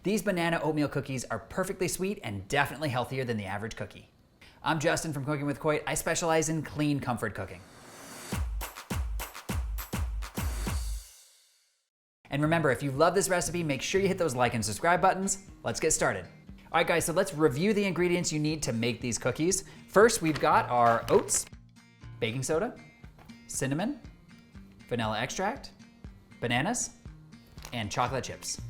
These banana oatmeal cookies are perfectly sweet and definitely healthier than the average cookie. I'm Justin from Cooking with Coit. I specialize in clean comfort cooking. And remember, if you love this recipe, make sure you hit those like and subscribe buttons. Let's get started. All right, guys, so let's review the ingredients you need to make these cookies. First, we've got our oats, baking soda, cinnamon, vanilla extract, bananas, and chocolate chips.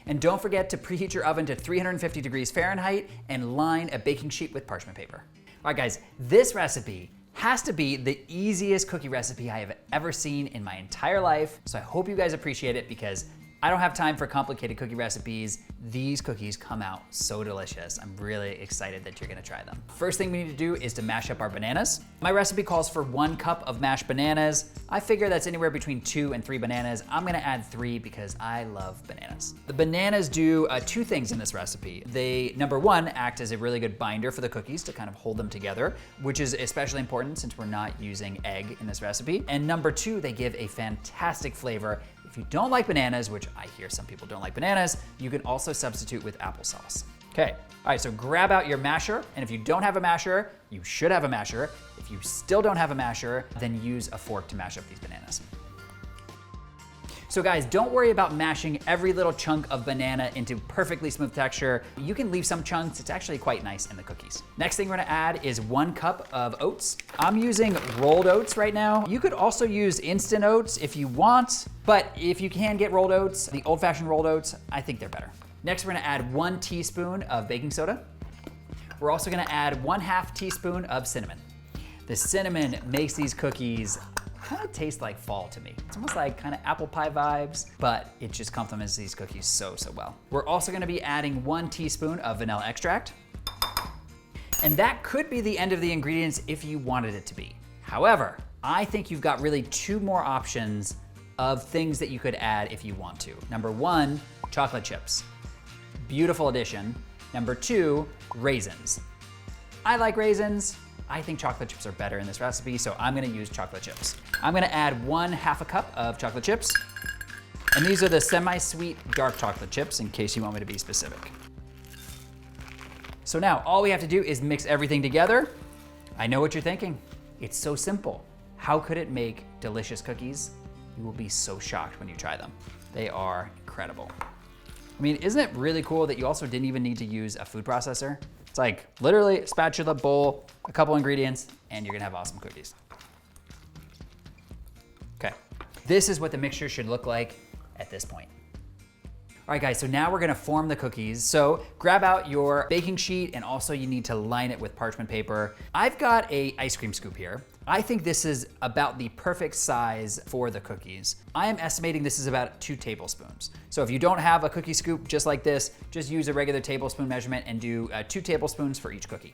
And don't forget to preheat your oven to 350 degrees Fahrenheit and line a baking sheet with parchment paper. All right, guys, this recipe has to be the easiest cookie recipe I have ever seen in my entire life. So I hope you guys appreciate it because I don't have time for complicated cookie recipes. These cookies come out so delicious. I'm really excited that you're gonna try them. First thing we need to do is to mash up our bananas. My recipe calls for 1 cup of mashed bananas. I figure that's anywhere between 2 and 3 bananas. I'm gonna add 3 because I love bananas. The bananas do 2 things in this recipe. They, number 1, act as a really good binder for the cookies to kind of hold them together, which is especially important since we're not using egg in this recipe. And number 2, they give a fantastic flavor. If you don't like bananas, which I hear some people don't like bananas, you can also substitute with applesauce. Okay, all right, so grab out your masher, and if you don't have a masher, you should have a masher. If you still don't have a masher, then use a fork to mash up these bananas. So guys, don't worry about mashing every little chunk of banana into perfectly smooth texture. You can leave some chunks, it's actually quite nice in the cookies. Next thing we're gonna add is 1 cup of oats. I'm using rolled oats right now. You could also use instant oats if you want, but if you can get rolled oats, the old-fashioned rolled oats, I think they're better. Next, we're gonna add 1 teaspoon of baking soda. We're also gonna add 1/2 teaspoon of cinnamon. The cinnamon makes these cookies kind of taste like fall to me. It's almost like kind of apple pie vibes, but it just complements these cookies so well. We're also gonna be adding 1 teaspoon of vanilla extract. And that could be the end of the ingredients if you wanted it to be. However, I think you've got really 2 more options of things that you could add if you want to. Number 1, chocolate chips. Beautiful addition. Number 2, raisins. I like raisins. I think chocolate chips are better in this recipe, so I'm gonna use chocolate chips. I'm gonna add 1/2 cup of chocolate chips. And these are the semi-sweet dark chocolate chips in case you want me to be specific. So now all we have to do is mix everything together. I know what you're thinking. It's so simple. How could it make delicious cookies? You will be so shocked when you try them. They are incredible. I mean, isn't it really cool that you also didn't even need to use a food processor? It's like literally a spatula, bowl, a couple ingredients, and you're gonna have awesome cookies. Okay, this is what the mixture should look like at this point. All right, guys, so now we're gonna form the cookies. So grab out your baking sheet, and also you need to line it with parchment paper. I've got a ice cream scoop here. I think this is about the perfect size for the cookies. I am estimating this is about 2 tablespoons. So if you don't have a cookie scoop just like this, just use a regular tablespoon measurement and do 2 tablespoons for each cookie.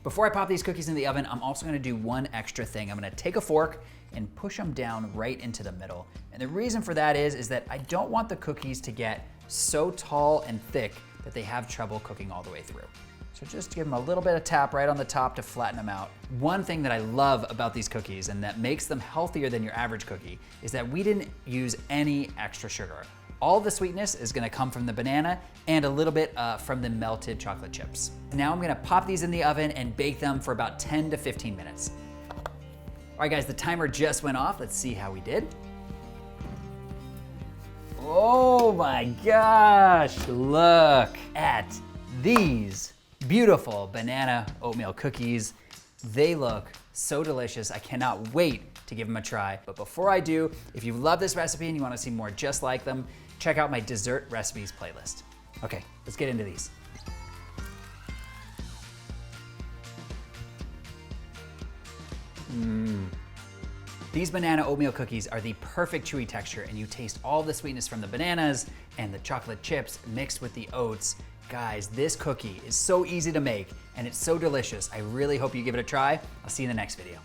Before I pop these cookies in the oven, I'm also gonna do 1 extra thing. I'm gonna take a fork and push them down right into the middle. And the reason for that is that I don't want the cookies to get so tall and thick that they have trouble cooking all the way through. So just give them a little bit of tap right on the top to flatten them out. One thing that I love about these cookies and that makes them healthier than your average cookie is that we didn't use any extra sugar. All the sweetness is gonna come from the banana and a little bit from the melted chocolate chips. Now I'm gonna pop these in the oven and bake them for about 10 to 15 minutes. All right, guys, the timer just went off. Let's see how we did. Oh my gosh, look at these beautiful banana oatmeal cookies. They look so delicious. I cannot wait to give them a try. But before I do, if you love this recipe and you wanna see more just like them, check out my dessert recipes playlist. Okay, let's get into these. These banana oatmeal cookies are the perfect chewy texture, and you taste all the sweetness from the bananas and the chocolate chips mixed with the oats. Guys, this cookie is so easy to make and it's so delicious. I really hope you give it a try. I'll see you in the next video.